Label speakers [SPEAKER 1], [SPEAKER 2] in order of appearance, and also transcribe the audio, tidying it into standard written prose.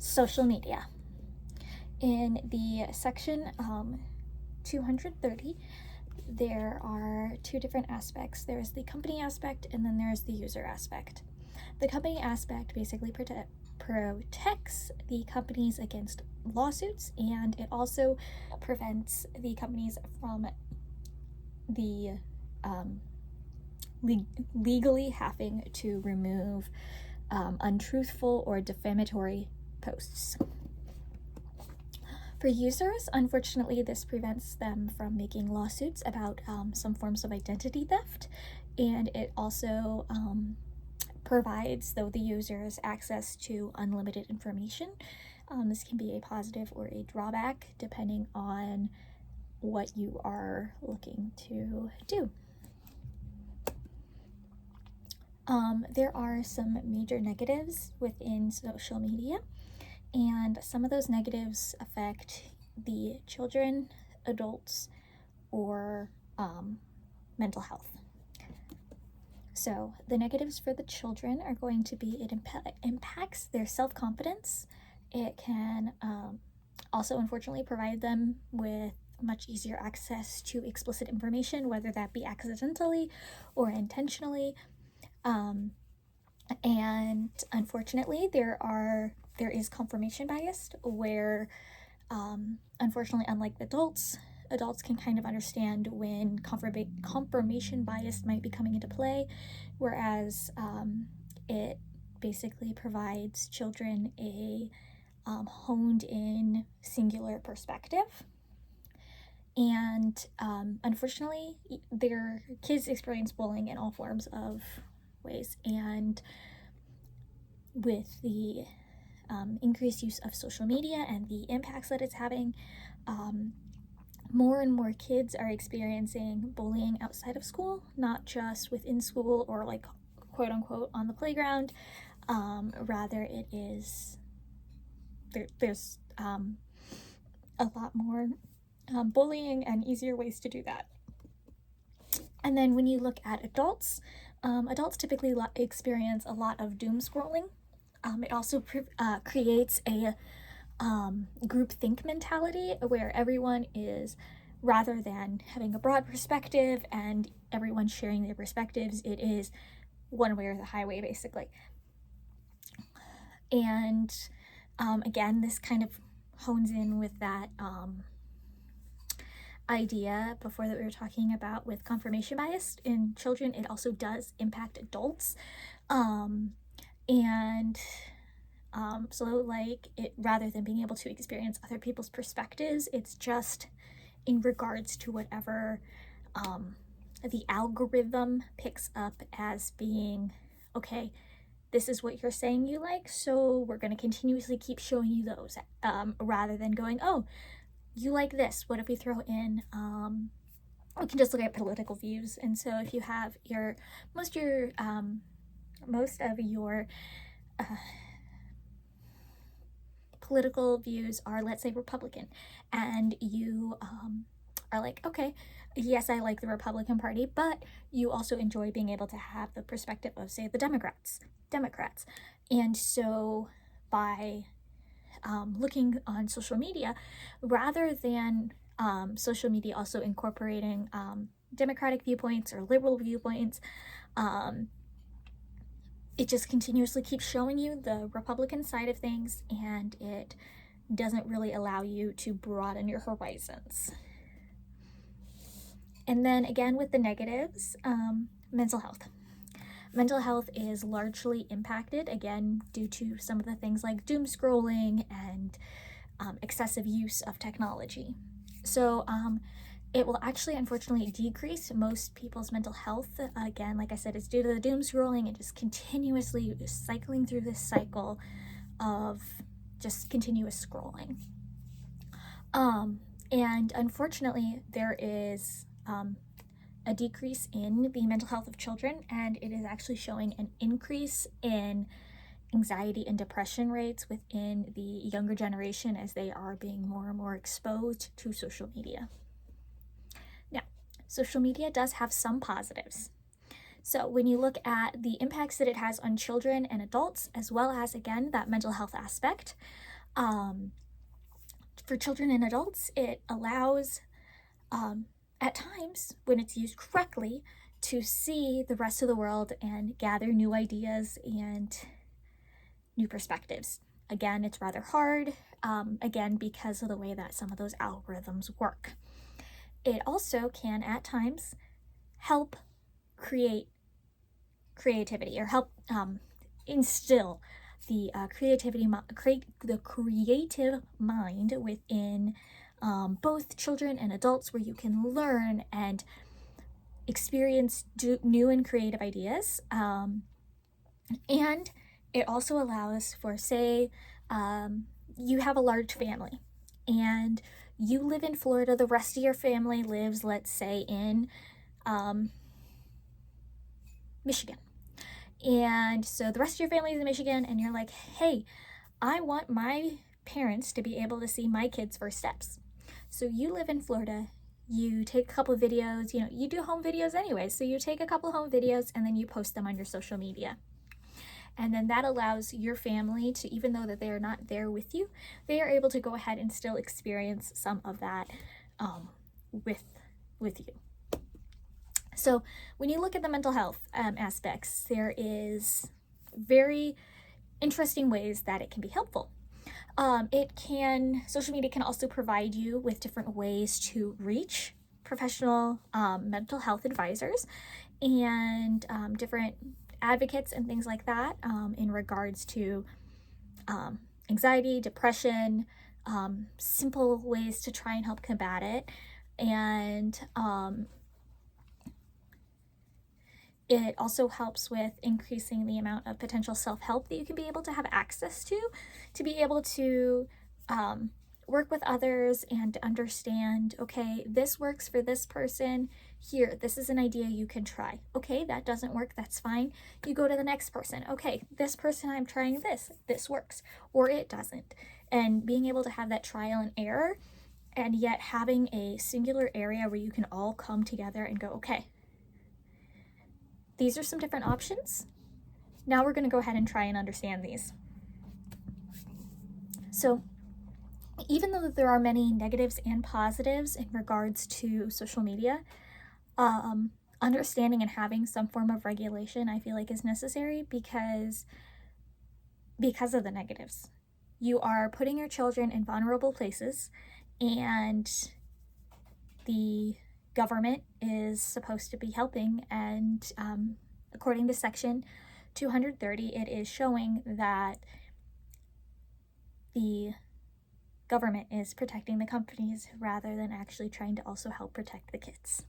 [SPEAKER 1] social media. In the section 230, there are two different aspects. There's the company aspect and then there's the user aspect. The company aspect basically protects the companies against lawsuits, and it also prevents the companies from the legally having to remove untruthful or defamatory posts. For users, unfortunately, this prevents them from making lawsuits about some forms of identity theft, and it also provides, though, the users access to unlimited information. This can be a positive or a drawback depending on what you are looking to do. There are some major negatives within social media, and some of those negatives affect the children, adults, or mental health. So the negatives for the children are going to be it impacts their self-confidence. It can also, unfortunately, provide them with much easier access to explicit information, whether that be accidentally or intentionally. And unfortunately, there is confirmation bias where, unfortunately, unlike adults can kind of understand when confirmation bias might be coming into play, whereas it basically provides children a honed in singular perspective. And unfortunately, their kids experience bullying in all forms of ways, and with the increased use of social media and the impacts that it's having, more and more kids are experiencing bullying outside of school, not just within school or like quote unquote on the playground. Rather, it is there's a lot more bullying and easier ways to do that. And then when you look at adults, adults typically experience a lot of doom scrolling. It also creates a groupthink mentality where everyone is, rather than having a broad perspective and everyone sharing their perspectives, it is one way or the highway, basically. And again, this kind of hones in with that idea before that we were talking about with confirmation bias in children. It also does impact adults. So like it, rather than being able to experience other people's perspectives, it's just in regards to whatever the algorithm picks up as being, okay, this is what you're saying you like, so we're going to continuously keep showing you those, rather than going, oh, you like this, what if we throw in we can just look at political views. And so if you have most of your political views are, let's say, Republican, and you are like, okay, yes, I like the Republican Party, but you also enjoy being able to have the perspective of, say, the Democrats. And so by looking on social media, rather than social media also incorporating Democratic viewpoints or liberal viewpoints, it just continuously keeps showing you the Republican side of things, and it doesn't really allow you to broaden your horizons. And then again, with the negatives, mental health. Mental health is largely impacted, again, due to some of the things like doom scrolling and excessive use of technology. So it will actually, unfortunately, decrease most people's mental health. Again, like I said, it's due to the doom scrolling and just continuously cycling through this cycle of just continuous scrolling. And unfortunately, there is a decrease in the mental health of children, and it is actually showing an increase in anxiety and depression rates within the younger generation as they are being more and more exposed to social media. Now, social media does have some positives. So when you look at the impacts that it has on children and adults, as well as, again, that mental health aspect, Um, for children and adults, it allows, um, at times, when it's used correctly, to see the rest of the world and gather new ideas and new perspectives. Again, it's rather hard, again, because of the way that some of those algorithms work. It also can, at times, help create creativity, or help instill the create the creative mind within both children and adults, where you can learn and experience new and creative ideas. And it also allows for, say, you have a large family and you live in Florida, the rest of your family lives, let's say, in Michigan. And so the rest of your family is in Michigan, and you're like, hey, I want my parents to be able to see my kids' first steps. So you live in Florida, you take a couple of videos, you do home videos anyway. So you take a couple home videos and then you post them on your social media. And then that allows your family to, even though that they are not there with you, they are able to go ahead and still experience some of that with you. So when you look at the mental health aspects, there is very interesting ways that it can be helpful. Social media can also provide you with different ways to reach professional mental health advisors and different advocates and things like that, in regards to anxiety, depression, simple ways to try and help combat it. And it also helps with increasing the amount of potential self-help that you can be able to have access to be able to work with others and understand, okay, this works for this person. Here, this is an idea you can try. Okay, that doesn't work, that's fine. You go to the next person. Okay, this person, I'm trying this works, or it doesn't. And being able to have that trial and error, and yet having a singular area where you can all come together and go, okay, these are some different options. Now we're going to go ahead and try and understand these. So even though there are many negatives and positives in regards to social media, understanding and having some form of regulation, I feel like, is necessary because of the negatives. You are putting your children in vulnerable places, and the government is supposed to be helping, and according to Section 230, it is showing that the government is protecting the companies rather than actually trying to also help protect the kids.